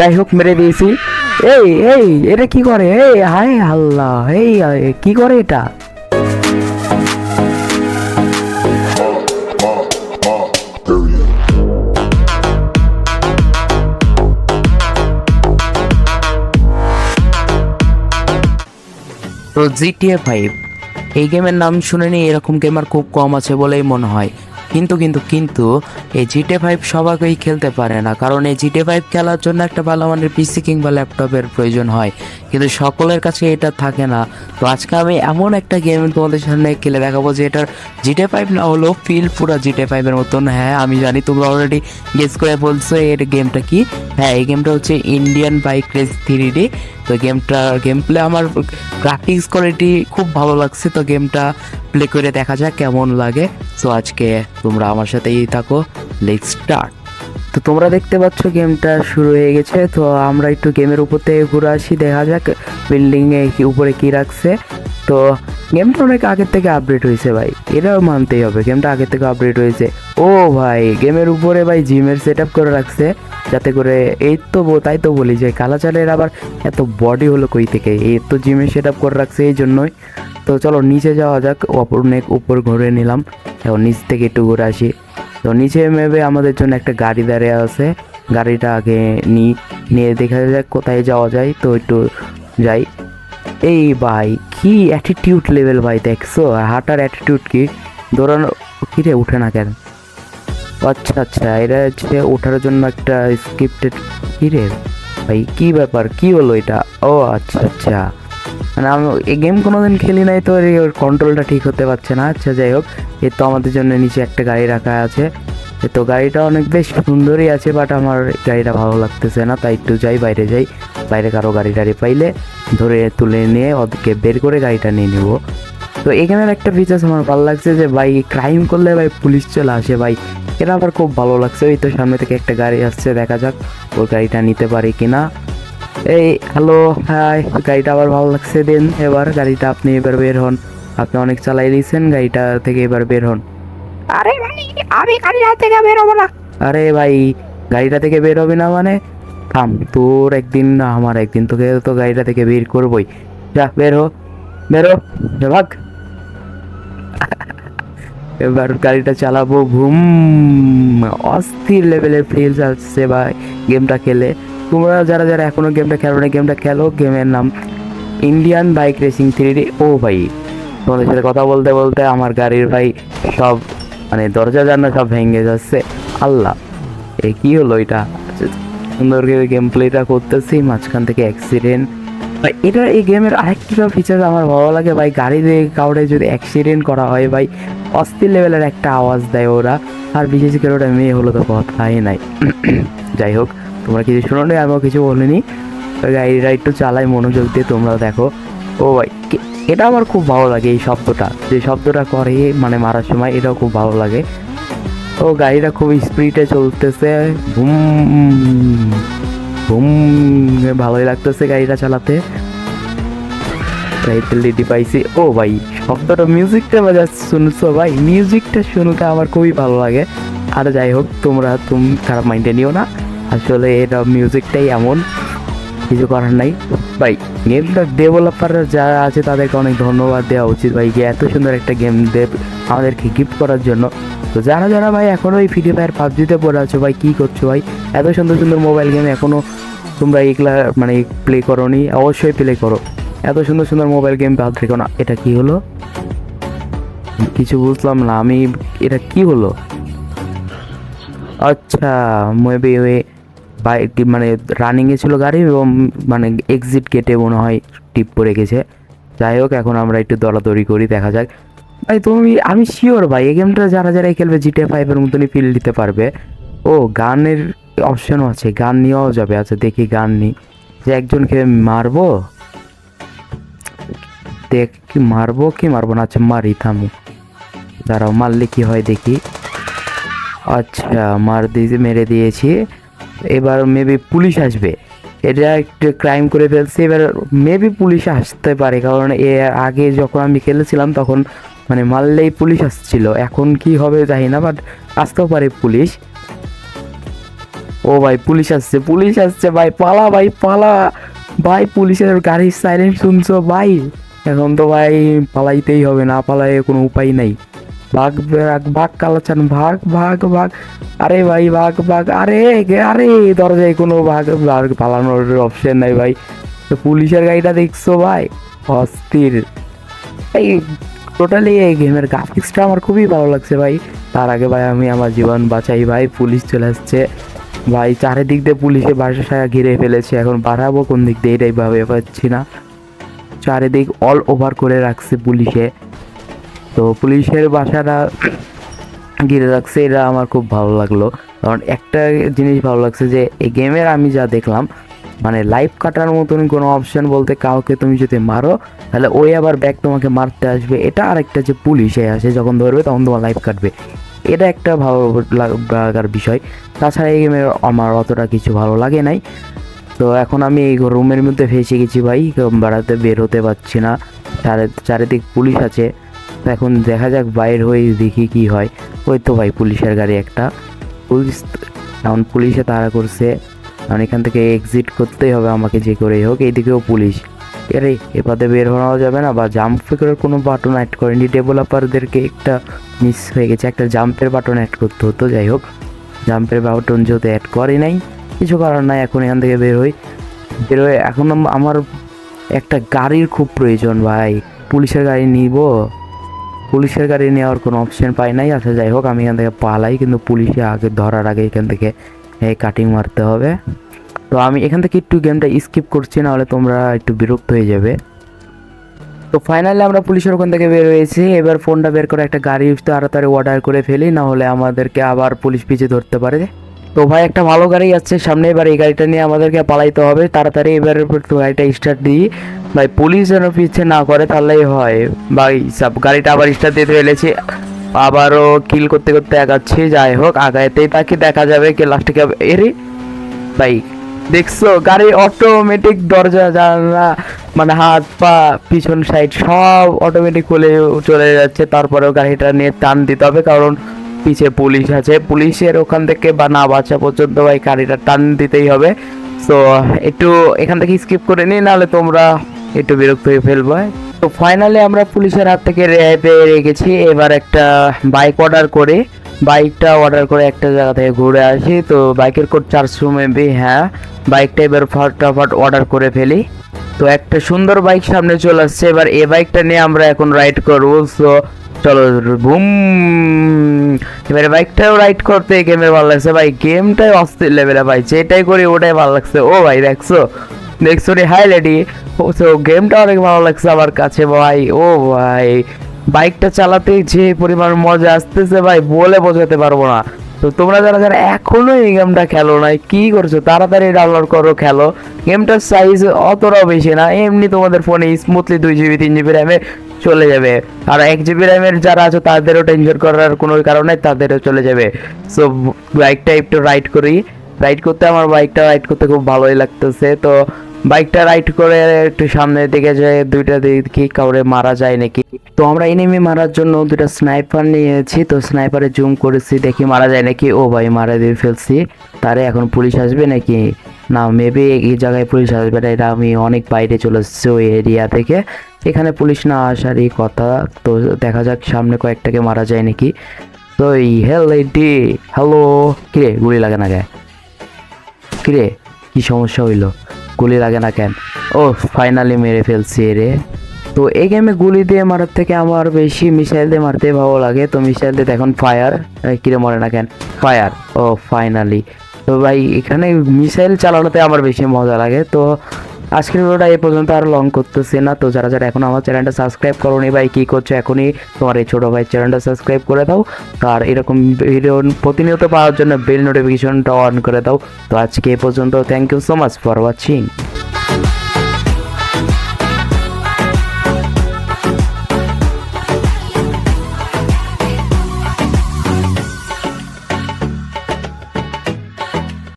যাই হোক মেরে দিয়েছি। এই এই এটা কি করে? এই হায় আল্লাহ, এই কি করে এটা? তো GTA 5 এই গেমের নাম শুনেনি এরকম গেমার খুব কম আছে বলেই মনে হয়। কিন্তু এই GTA 5 সবাইকেই খেলতে পারে না, কারণ এই GTA 5 খেলার জন্য একটা ভালো মানের পিসি কিংবা ল্যাপটপের প্রয়োজন হয়, কিন্তু সকলের কাছে এটা থাকে না। তো আজকে আমি এমন একটা গেম তোমাদের সামনে খেলে দেখাবো যে এটার GTA 5 না হলেও ফিল পুরো GTA 5 এর মতন। হ্যাঁ আমি জানি তোমরা অলরেডি গেস করে বলছো এর গেমটা কি। হ্যাঁ এই গেমটা হচ্ছে ইন্ডিয়ান বাইক রেস 3D। তো গেম প্লে আমার গ্রাফিক্স কোয়ালিটি খুব ভালো লাগছে। তো গেমটা প্লে করে দেখা যাক কেমন লাগে। তো আজকে তোমরা আমার সাথেই থাকো, লেটস স্টার্ট। তো তোমরা দেখতে পাচ্ছ গেমটা শুরু হয়ে গেছে। তো আমরা একটু গেমের উপর থেকে ঘুরে আসি, দেখা যাক বিল্ডিংয়ে উপরে কি রাখছে। তো গেমটা অনেক আগের থেকে আপডেট হয়েছে ভাই, এটাও মানতেই হবে, গেমটা আগের থেকে আপডেট হয়েছে। ও ভাই গেমের উপরে ভাই জিমের সেট আপ করে রাখছে, যাতে করে এই তো তাই তো বলি যে কালাচারের আবার এত বডি হলো কই থেকে, এই তো জিমের সেট আপ করে রাখছে এই জন্যই। তো চলো নিচে যাওয়া যাক, অনেক উপর ঘুরে নিলাম, এখন নিচ থেকে একটু ঘুরে আসি। তো নিচে মেবে আমাদের জন্য একটা গাড়ি দাঁড়িয়ে আছে, গাড়িটা আগে নিয়ে দেখা যাক কোথায় যাওয়া যায়। তো একটু যাই। এই ভাই কি অ্যাটিটিউড লেভেল ভাই, দেখছো হাঁটার অ্যাটিটিউড কি, দৌড়ানো কি রে, উঠে না কেন? আচ্ছা আচ্ছা এটা হচ্ছে ওঠার জন্য একটা স্ক্রিপ্টেড। কি রে ভাই, কি ব্যাপার, কি হলো এটা? ও আচ্ছা আচ্ছা, মানে আমি এই গেম কোনোদিন খেলি নাই, তো ওর কন্ট্রোলটা ঠিক হতে পারছে না। আচ্ছা যাই হোক, এর তো আমাদের জন্য নিচে একটা গাড়ি রাখা আছে। তো গাড়িটা অনেক বেশ সুন্দরই আছে, বাট আমার গাড়িটা ভালো লাগতেছে না, তাই একটু বাইরে যাই। বাইরে কারো গাড়ি টাড়ি পাইলে ধরে তুলে নিয়ে ওদেরকে বের করে গাড়িটা নিয়ে নেব। তো এখানের একটা ফিচার্স আমার ভালো লাগছে যে ভাই ক্রাইম করলে ভাই পুলিশ চলে আসে ভাই, এটা আমার খুব ভালো লাগছে। ওই তো সামনে থেকে একটা গাড়ি আসছে, দেখা যাক ওর গাড়িটা নিতে পারি কিনা। এই হ্যালো হাই, গাড়িটা আবার ভালো লাগছে। দেন এবার গাড়িটা আপনি এবার বের হন, আপনি অনেক চালাই দিয়েছেন, গাড়িটা থেকে এবার বের হন। আরে ভাই আমি গাড়িটা থেকে বের হবো না। আরে ভাই গাড়িটা থেকে বের হবে না মানে? থাম, তোর একদিন না আমার একদিন, তোকে তো গাড়িটা থেকে বের করবোই। যা বের হো, বেরো, যা ভাগ। এবার গাড়িটা চালাবো, ঘুম, অস্থির লেভেলের ফিল আসছে ভাই গেমটা খেলে। তোমরা যারা যারা এখনো গেমটা খেলো না, গেমটা খেলো, গেমের নাম ইন্ডিয়ান বাইক রেসিং 3D। ও ভাই তোমাদের সাথে কথা বলতে বলতে আমার গাড়ির ভাই সব মানে দরজা জানলা সব ভেঙে যাচ্ছে। আল্লাহ এ কি হলো এটা? সুন্দর করে গেম প্লেটা করতেছি, মাঝখান থেকে অ্যাক্সিডেন্ট ভাই। এটা এই গেমের আরেকটা ফিচার আমার ভালো লাগে ভাই, গাড়ি দিয়ে কাউরে যদি অ্যাক্সিডেন্ট করা হয় ভাই, অস্থির লেভেলের একটা আওয়াজ দেয় ওরা, আর বিশেষ করে ওটা মেয়ে হলো তো কথাই নাই। যাই হোক তোমরা কিছু শোনো নি, আমিও কিছু বলিনি। গাড়িটা একটু চালাই মনোযোগ দিয়ে, তোমরাও দেখো। ও ভাই এটা আমার খুব ভালো লাগে, এই শব্দটা যে শব্দটা করে মানে মারার সময়, এটাও খুব ভালো লাগে। ও গাড়িটা খুব স্পিডে চলতেছে, বুম বুম, ভালোই লাগতেছে গাড়িটা চালাতে। লিডি পাইছি। ও ভাই শব্দটা মিউজিকটা বাজাচ্ছে, শুনছো ভাই? মিউজিকটা শুনতে আমার খুবই ভালো লাগে। আর যাই হোক তুমি খারাপ মাইন্ডে নিও না, আসলে এটা মিউজিকটাই এমন, কিছু করার নাই ভাই। গেমটা ডেভেলপার যারা আছে তাদেরকে অনেক ধন্যবাদ দেওয়া উচিত ভাই, যে এত সুন্দর একটা গেম আমাদেরকে গিফট করার জন্য। তো যারা যারা ভাই এখনো এই ফ্রি ফায়ার পাবজিতে পড়ে আছো ভাই, কি করছো ভাই? এত সুন্দর সুন্দর মোবাইল গেম এখনো তোমরা এগুলা মানে প্লে করো নি, অবশ্যই প্লে করো। এত সুন্দর সুন্দর মোবাইল গেম বাদ রেখো না। এটা কি হলো? কিছু বুঝলাম না আমি, এটা কি হলো? আচ্ছা মেবি ওই বাইক মানে রানিংয়ে ছিল গাড়ি, এবং মানে এক্সিট গেটে মনে হয় টিপ পড়ে গেছে। যাই হোক এখন আমরা একটু দৌড়াদৌড়ি করি, দেখা যাক ভাই। আমি শিওর ভাই এই গেমটা যারা যারা খেলবে GTA 5 এর মতনই ফিল দিতে পারবে। ও গানের অপশনও আছে, গান নেওয়াও যাবে। আচ্ছা দেখি গান নিই, যে একজনকে মারবো, দেখ কি মারবো কি মারবো না। আচ্ছা মারি, থামো, দাঁড়াও, মারলে কি হয় দেখি। আচ্ছা মেরে দিয়েছি। এবার মেবি পুলিশ আসবে, এটা একটু ক্রাইম করে ফেলছে, এবার মেবি পুলিশ আসতে পারে, কারণ আগে যখন আমি খেলেছিলাম তখন মানে মারলেই পুলিশ আসছিল। এখন কি হবে জানি না, বাট আসতেও পারে পুলিশ। ও ভাই পুলিশ আসছে ভাই, পালা ভাই পালা। ভাই পুলিশের গাড়ির সাইরেন শুনছো ভাই? এখন তো ভাই পালাইতেই হবে, না পালায় কোনো উপায় নাই। ভাগ ভাগ ভাগ কালাচান, ভাগ ভাগ ভাগ। আরে ভাই ভাগ ভাগ, আরে আরে দরজায় কোনো ভাগ ভাগ পালানোর অপশন নাই ভাই। তো পুলিশের গাড়িটা দেখছো ভাই, অস্থির। এই টোটালি এই গেমের গ্রাফিক্সটা আমার খুবই ভালো লাগছে ভাই। তার আগে ভাই আমি আমার জীবন বাঁচাই ভাই, পুলিশ চলে আসছে ভাই। চারিদিক দিয়ে পুলিশে বাসা ঘিরে ফেলেছে, এখন বাড়াবো কোন দিক দিয়ে এটাই ভাবে পাচ্ছি না। চারিদিক অল ওভার করে রাখছে পুলিশে। তো পুলিশের বাসাটা ঘিরে রাখছে, এটা আমার খুব ভালো লাগলো। কারণ একটা জিনিস ভালো লাগছে যে এই গেমের আমি যা দেখলাম, মানে লাইফ কাটার মতন কোনো অপশন বলতে, কাউকে তুমি যদি মারো তাহলে ওই আবার ব্যাক তোমাকে মারতে আসবে। এটা আরেকটা যে পুলিশে আসে যখন ধরবে তখন তোমার লাইফ কাটবে, এটা একটা ভালো লাগার বিষয়। তাছাড়া এই গেমের আমার অতটা কিছু ভালো লাগে নাই। তো এখন আমি এই রুমের মধ্যে ফেসে গেছি ভাই, বাড়াতে বের হতে পারছি না, চারিদিক পুলিশ আছে। তো এখন দেখা যাক বাইর হয়ে দেখি কি হয়। ওই তো ভাই পুলিশের গাড়ি একটা, পুলিশ এখন পুলিশে তাড়া করছে। কারণ এখান থেকে এক্সিট করতেই হবে আমাকে যে করেই হোক। এইদিকেও পুলিশ, আরে এপাতে বের হওয়া যাবে না, বা জাম্প করার কোনো বাটন অ্যাড করেনি ডেভেলপারদেরকে, একটা মিস হয়ে গেছে, একটা জাম্পের বাটন অ্যাড করতে হতো। যাই হোক, জাম্পের বাটন যেহেতু অ্যাড করে নাই, কিছু করার নাই। এখন এখান থেকে বের হয়ে এখন আমার একটা গাড়ির খুব প্রয়োজন ভাই। পুলিশের গাড়ি নিব, পুলিশের গাড়ি নেওয়ার কোনো অপশন পাই নাই। আচ্ছা যাই হোক, আমি এখান থেকে পালাই, কিন্তু পুলিশে আগে ধরার আগে এখান থেকে কাটিং মারতে হবে। তো আমি এখান থেকে একটু গেমটা স্কিপ করছি, নাহলে তোমরা একটু বিরক্ত হয়ে যাবে। তো ফাইনালি আমরা পুলিশের ওখান থেকে বের হয়েছি। এবার ফোনটা বের করে একটা গাড়ি তাড়াতাড়ি অর্ডার করে ফেলি, না হলে আমাদেরকে আবার পুলিশ পিছিয়ে ধরতে পারে। তো ভাই একটা ভালো গাড়ি আছে সামনে, এবার এই গাড়িটা নিয়ে আমাদেরকে পালাইতে হবে তাড়াতাড়ি। এবার গাড়িটা স্টার্ট দিই ভাই, পুলিশ যেন পিছিয়ে না করে তাহলেই হয় ভাই। সব গাড়িটা আবার স্টার্ট দিতে ফেলেছি, আবারও কিল করতে করতে আগাচ্ছি। যাই হোক, আগাইতেই তাকে দেখা যাবে কে লাস্টে কে। এরে ভাই দেখছো, গাড়ি অটোমেটিক দরজা জানলা মানে হাত পা পিছন সাইড সব অটোমেটিক খুলে চলে যাচ্ছে। তারপরেও গাড়িটা নিয়ে টান দিতে হবে, কারণ পিছে পুলিশ আছে। পুলিশের ওখান থেকে বা না বাঁচা পর্যন্ত ভাই গাড়িটা টান দিতেই হবে। সো একটু এখান থেকে স্কিপ করে নিই, নাহলে তোমরা একটু বিরক্ত হয়ে ফেলবে। তো ফাইনালি আমরা পুলিশের হাত থেকে রেহাই পেয়ে রেখেছি। এবার একটা বাইকটা অর্ডার করে একটা জায়গা থেকে ঘুরে আসি। তো বাইকের কোড 400 মেবি, হ্যাঁ বাইকটা এবার ফটাফট অর্ডার করে ফেলি। তো একটা সুন্দর বাইক সামনে চলে আসছে, এবার এই বাইকটা নিয়ে আমরা এখন রাইড করবো। সো চলো বুম, এবারে বাইকটাও রাইড করতে গেমের ভালো লাগছে ভাই, গেমটাই অস্থির লেভেলে ভাই, যেটাই করি ওটাই ভালো লাগছে। ও ভাই দেখছো রে, হাই লেডি। ও তো গেমটা অনেক ভালো লাগছে আমার কাছে ভাই। ও ভাই বাইকটা চালাতে যে পরিমাণ মজা আসতেছে ভাই, বলে বোঝাতে পারবো না। তো তোমরা যারা যারা এখনো এই গেমটা খেলো নাই, কি করছো, তাড়াতাড়ি ডাউনলোড করো, খেলো। গেমটার সাইজ অতটাও বেশি না, এমনি তোমাদের ফোনে স্মুথলি 2 GB 3 GB র্যামে চলে যাবে। আর 1 GB র্যামের যারা আছে তাদেরও টেনশন করার কোনো কারণে, তাদেরও চলে যাবে। সো বাইকটা একটু রাইড করতে আমার বাইকটা রাইড করতে খুব ভালোই লাগতেছে। তো বাইকটা রাইড করে একটু সামনের দিকে যায়, দুইটা দেখি কাউরে মারা যায় নাকি। তো আমরা এনিমি মারার জন্য দুটা স্নাইপার নিয়েছি, তো স্নাইপারে জুম করেছি দেখি মারা যায় নাকি। ও ভাই মারা দিয়ে ফেলছি তারে। এখন পুলিশ আসবে নাকি না, মেবি এই জায়গায় পুলিশ আসবে না, এটা আমি অনেক বাইরে চলে এসেছি ওই এরিয়া থেকে, এখানে পুলিশ না আসারই কথা। তো দেখা যাক সামনে কয়েকটাকে মারা যায় নাকি। তো হ্যালো, কিরে গুলি লাগে না কেন, কিরে কি সমস্যা হইলো, গুলি লাগে না কেন? ও ফাইনালি মেরে ফেলছি রে। তো এই গেমে গুলি দিয়ে মারার থেকে আমার বেশি মিসাইল দিয়ে মারতে ভালো লাগে। তো মিসাইল দিয়ে এখন ফায়ার, কিরে মরে না কেন, ফায়ার। ও ফাইনালি। তো ভাই এখানে মিসাইল চালানোতে আমার বেশি মজা লাগে। তো আজকের ভিডিওটা এই পর্যন্ত, আর লং করতেছি না। তো যারা যারা এখন আমার চ্যানেলটা সাবস্ক্রাইব করোনি ভাই, কি করছো, এখনই তোমার এই ছোটো ভাই চ্যানেলটা সাবস্ক্রাইব করে দাও। আর এরকম ভিডিও প্রতিনিয়ত পাওয়ার জন্য বেল নোটিফিকেশনটা অন করে দাও। তো আজকে এই পর্যন্ত, thank you so much for watching.